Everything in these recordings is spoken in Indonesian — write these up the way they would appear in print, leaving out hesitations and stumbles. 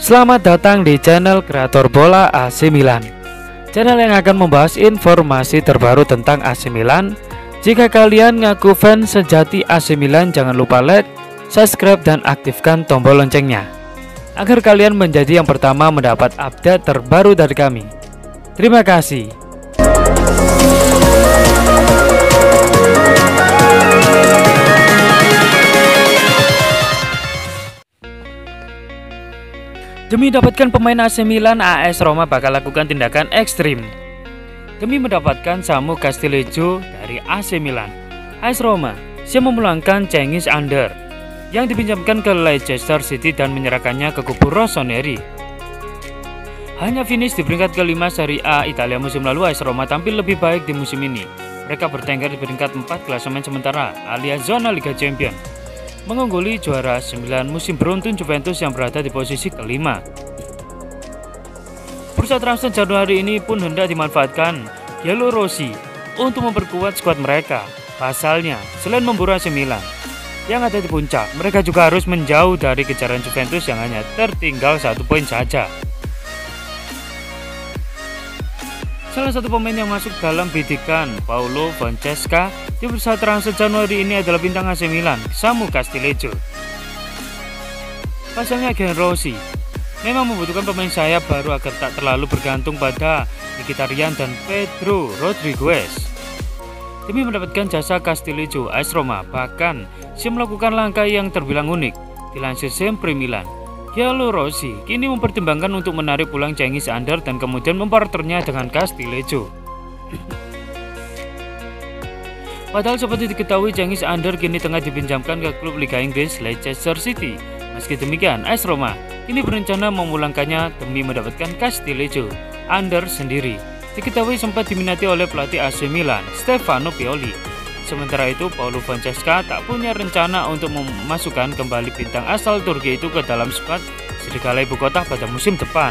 Selamat datang di channel Kreator Bola AC Milan, channel yang akan membahas informasi terbaru tentang AC Milan. Jika kalian ngaku fans sejati AC Milan, jangan lupa like, subscribe, dan aktifkan tombol loncengnya agar kalian menjadi yang pertama mendapat update terbaru dari kami. Terima kasih. Demi mendapatkan pemain AC Milan, AS Roma bakal lakukan tindakan ekstrim. Demi mendapatkan Samu Castillejo dari AC Milan, AS Roma siap memulangkan Cengiz Under yang dipinjamkan ke Leicester City dan menyerahkannya ke kubu Rossoneri. Hanya finish di peringkat kelima Serie A Italia musim lalu, AS Roma tampil lebih baik di musim ini. Mereka bertengger di peringkat 4 klasemen sementara alias zona Liga Champions, mengungguli juara 9 musim beruntun Juventus yang berada di posisi kelima. Bursa transfer Januari ini pun hendak dimanfaatkan Giallorossi untuk memperkuat skuad mereka. Pasalnya, selain memburu AC Milan yang ada di puncak, mereka juga harus menjauh dari kejaran Juventus yang hanya tertinggal 1 poin saja. Salah satu pemain yang masuk dalam bidikan Paulo Fonseca di bursa transfer Januari ini adalah bintang AC Milan, Samu Castillejo. Pasalnya Giallorossi memang membutuhkan pemain sayap baru agar tak terlalu bergantung pada Mkhitaryan dan Pedro Rodriguez. Demi mendapatkan jasa Castillejo, AS Roma bahkan siap melakukan langkah yang terbilang unik. Dilansir Sempre Milan, Giallorossi kini mempertimbangkan untuk menarik pulang Cengiz Under dan kemudian mempartnernya dengan Castillejo. Padahal seperti diketahui, Cengiz Under kini tengah dipinjamkan ke klub Liga Inggris Leicester City. Meski demikian, AS Roma kini berencana memulangkannya demi mendapatkan Castillejo. Under sendiri diketahui sempat diminati oleh pelatih AC Milan, Stefano Pioli. Sementara itu, Paulo Fonseca tak punya rencana untuk memasukkan kembali bintang asal Turki itu ke dalam skuad serigala ibu kota pada musim depan.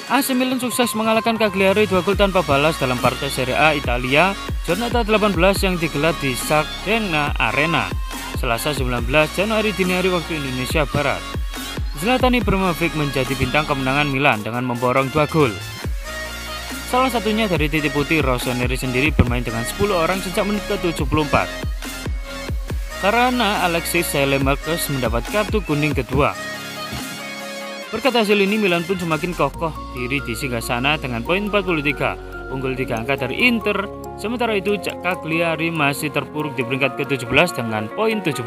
AC Milan sukses mengalahkan Cagliari 2 gol tanpa balas dalam partai Serie A Italia Giornata 18 yang digelar di Sardegna Arena Selasa 19 Januari dini hari waktu Indonesia Barat. Zlatan Ibrahimovic menjadi bintang kemenangan Milan dengan memborong 2 gol. Salah satunya dari titik putih. Rossoneri sendiri bermain dengan 10 orang sejak menit ke-74 karena Alexis Saelemaekers mendapat kartu kuning kedua. Berkat hasil ini, Milan pun semakin kokoh diri di singgasana dengan poin 43, unggul 3 angka dari Inter. Sementara itu, Cagliari masih terpuruk di peringkat ke-17 dengan poin 17.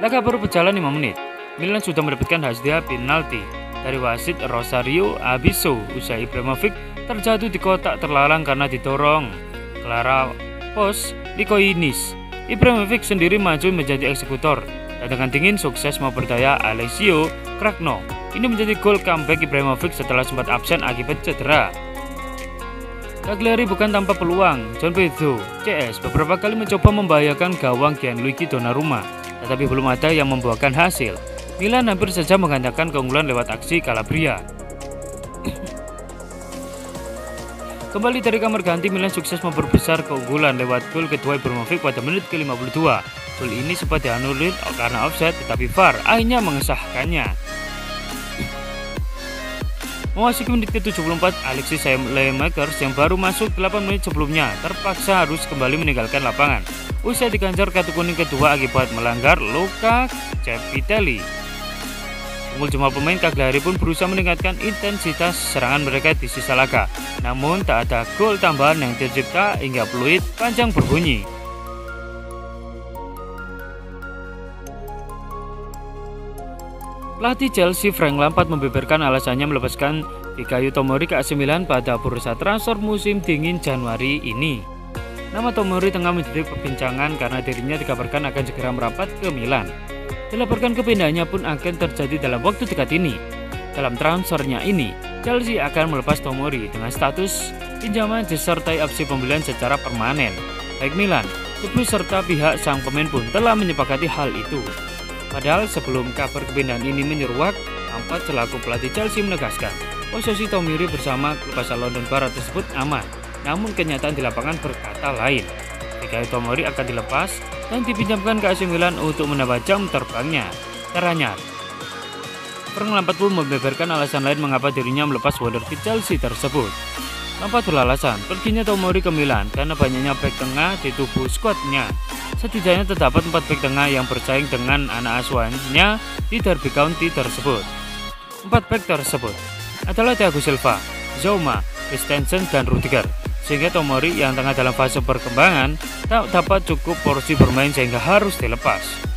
Laga baru berjalan 5 menit. Milan sudah mendapatkan hadiah penalti dari wasit Rosario Abiso usai Ibrahimovic terjatuh di kotak terlarang karena didorong Clara Pos Likoinis. Ibrahimovic sendiri maju menjadi eksekutor dan dengan dingin sukses memperdaya Alessio Cragno. Ini menjadi gol comeback Ibrahimovic setelah sempat absen akibat cedera. Cagliari bukan tanpa peluang. John Pedro CS beberapa kali mencoba membahayakan gawang Gianluigi Donnarumma, tetapi belum ada yang membuahkan hasil. Milan hampir saja menggandakan keunggulan lewat aksi Calabria. Kembali dari kamar ganti, Milan sukses memperbesar keunggulan lewat gol kedua Ibrahimovic pada menit ke-52. Gol ini sempat dianulir karena offside, tetapi VAR akhirnya mengesahkannya. Memasuki menit ke-74, Alexis Saelemaekers yang baru masuk 8 menit sebelumnya terpaksa harus kembali meninggalkan lapangan usai diganjar kartu kuning kedua akibat melanggar Luca Cepitelli. Unggul jumlah pemain Cagliari pun berusaha meningkatkan intensitas serangan mereka di sisa laga, namun tak ada gol tambahan yang tercipta hingga peluit panjang berbunyi. Pelatih Chelsea Frank Lampard membeberkan alasannya melepaskan Fikayo Tomori ke AC Milan pada bursa transfer musim dingin Januari ini. Nama Tomori tengah menjadi perbincangan karena dirinya dikabarkan akan segera merapat ke Milan. Dilaporkan kepindahannya pun akan terjadi dalam waktu dekat ini. Dalam transfernya ini, Chelsea akan melepas Tomori dengan status pinjaman disertai opsi pembelian secara permanen. Baik Milan, klub serta pihak sang pemain pun telah menyepakati hal itu. Padahal sebelum kabar kepindahan ini menyeruak, Lampard selaku pelatih Chelsea menegaskan posisi Tomori bersama klub asal London Barat tersebut aman. Namun kenyataan di lapangan berkata lain. Jika Tomori akan dilepas dan dipinjamkan ke AC Milan untuk menambah jam terbangnya. Caranya, Frank Lampard pun membeberkan alasan lain mengapa dirinya melepas wonderkid Chelsea tersebut. Lampard beralasan perginya Tomori ke Milan karena banyaknya bek tengah di tubuh skuadnya. Setidaknya terdapat 4 bek tengah yang bersaing dengan anak asuhannya di Derby County tersebut. 4 bek tersebut adalah Thiago Silva, Zouma, Christensen, dan Rudiger. Sehingga Tomori yang tengah dalam fase perkembangan tak dapat cukup porsi bermain sehingga harus dilepas.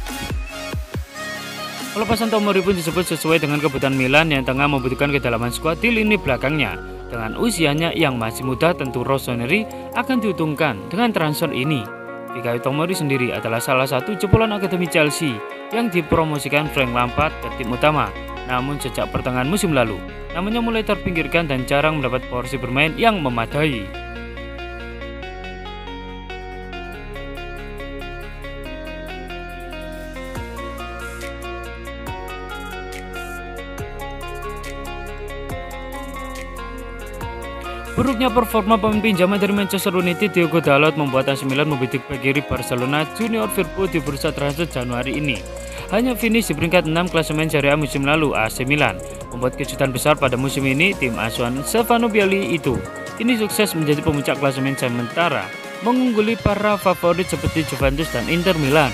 Pelepasan Tomori pun disebut sesuai dengan kebutuhan Milan yang tengah membutuhkan kedalaman skuad di lini belakangnya. Dengan usianya yang masih muda, tentu Rossoneri akan diuntungkan dengan transfer ini. Fikayo Tomori sendiri adalah salah satu jebolan akademi Chelsea yang dipromosikan Frank Lampard ke tim utama. Namun sejak pertengahan musim lalu, namanya mulai terpinggirkan dan jarang mendapat porsi bermain yang memadai. Buruknya performa pemain pinjaman dari Manchester United Diogo Dalot membuat AC Milan membidik bek kiri Barcelona Junior Firpo di bursa transfer Januari ini. Hanya finish di peringkat 6 klasemen Serie A musim lalu. AC Milan membuat kejutan besar pada musim ini. Tim asuhan Stefano Pioli itu kini sukses menjadi pemuncak klasemen sementara mengungguli para favorit seperti Juventus dan Inter Milan.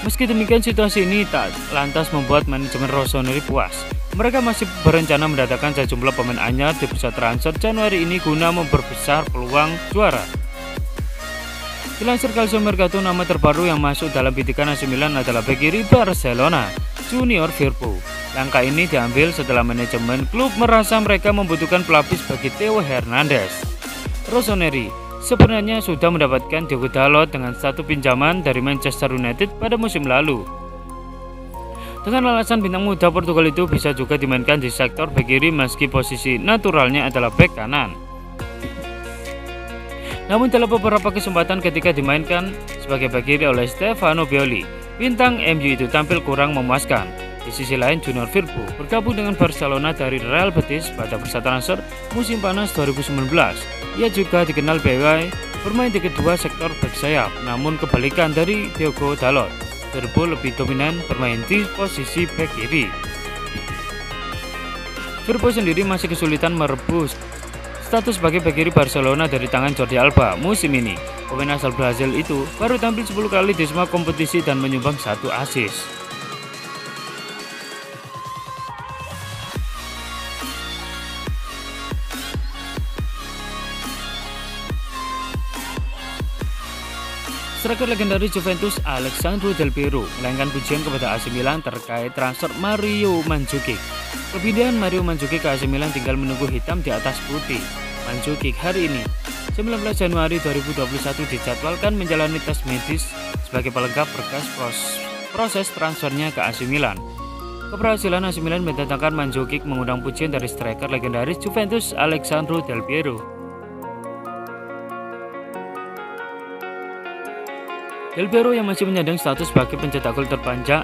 Meski demikian, situasi ini tak lantas membuat manajemen Rossoneri puas. Mereka masih berencana mendatangkan sejumlah pemain anyar di bursa transfer Januari ini guna memperbesar peluang juara. Dilansir Calcio Mercato, nama terbaru yang masuk dalam bidikan AC Milan adalah bek kiri Barcelona, Junior Firpo. Langkah ini diambil setelah manajemen klub merasa mereka membutuhkan pelapis bagi Theo Hernandez. Rossoneri sebenarnya sudah mendapatkan Diogo Dalot dengan satu pinjaman dari Manchester United pada musim lalu. Dengan alasan bintang muda Portugal itu bisa juga dimainkan di sektor bek kiri meski posisi naturalnya adalah bek kanan. Namun dalam beberapa kesempatan ketika dimainkan sebagai bek kiri oleh Stefano Pioli, bintang MU itu tampil kurang memuaskan. Di sisi lain, Junior Firpo bergabung dengan Barcelona dari Real Betis pada bursa transfer musim panas 2019. Ia juga dikenal bermain di kedua sektor bek sayap, namun kebalikan dari Diogo Dalot. Firpo lebih dominan bermain di posisi bek kiri. Firpo sendiri masih kesulitan merebus status sebagai bek kiri Barcelona dari tangan Jordi Alba musim ini. Pemain asal Brazil itu baru tampil 10 kali di semua kompetisi dan menyumbang 1 assist. Striker legendaris Juventus Alessandro Del Piero melayangkan pujian kepada AC Milan terkait transfer Mario Mandzukic. Perpindahan Mario Mandzukic ke AC Milan tinggal menunggu hitam di atas putih. Mandzukic hari ini, 19 Januari 2021 dijadwalkan menjalani tes medis sebagai pelengkap berkas proses transfernya ke AC Milan. Keberhasilan AC Milan mendatangkan Mandzukic mengundang pujian dari striker legendaris Juventus Alessandro Del Piero. Del Piero yang masih menyandang status sebagai pencetak gol terbanyak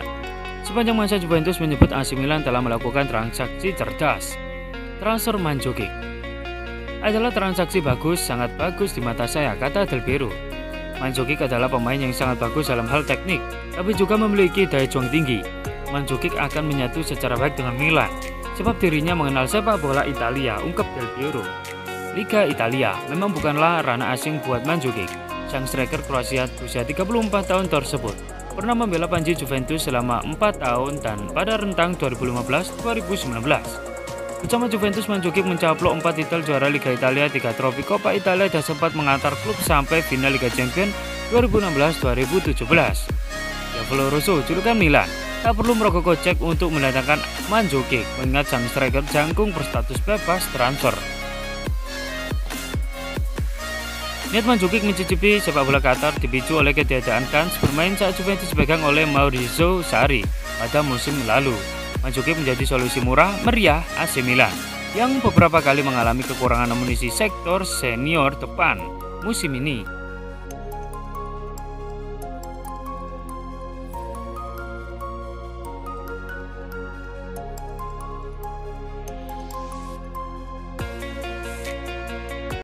sepanjang masa Juventus menyebut AC Milan telah melakukan transaksi cerdas. Transfer Mandzukic adalah transaksi bagus, sangat bagus di mata saya, kata Del Piero. Mandzukic adalah pemain yang sangat bagus dalam hal teknik, tapi juga memiliki daya juang tinggi. Mandzukic akan menyatu secara baik dengan Milan, sebab dirinya mengenal sepak bola Italia, ungkap Del Piero. Liga Italia memang bukanlah ranah asing buat Mandzukic. Sang striker Kroasia berusia 34 tahun tersebut pernah membela panji Juventus selama 4 tahun dan pada rentang 2015-2019. Bersama Juventus, Mandzukic mencaplok 4 titel juara Liga Italia, 3 trofi Coppa Italia dan sempat mengantar klub sampai final Liga Champions 2016-2017. Diavolo Rosso, julukan Milan, tak perlu merogoh kocek untuk mendatangkan Mandzukic, mengingat sang striker jangkung berstatus bebas transfer. Niat Mandzukic mencicipi sepak bola Qatar dipicu oleh ketiadaan kans bermain saat Juventus dipegang oleh Maurizio Sarri pada musim lalu. Mandzukic menjadi solusi murah meriah AC Milan yang beberapa kali mengalami kekurangan amunisi sektor senior depan musim ini.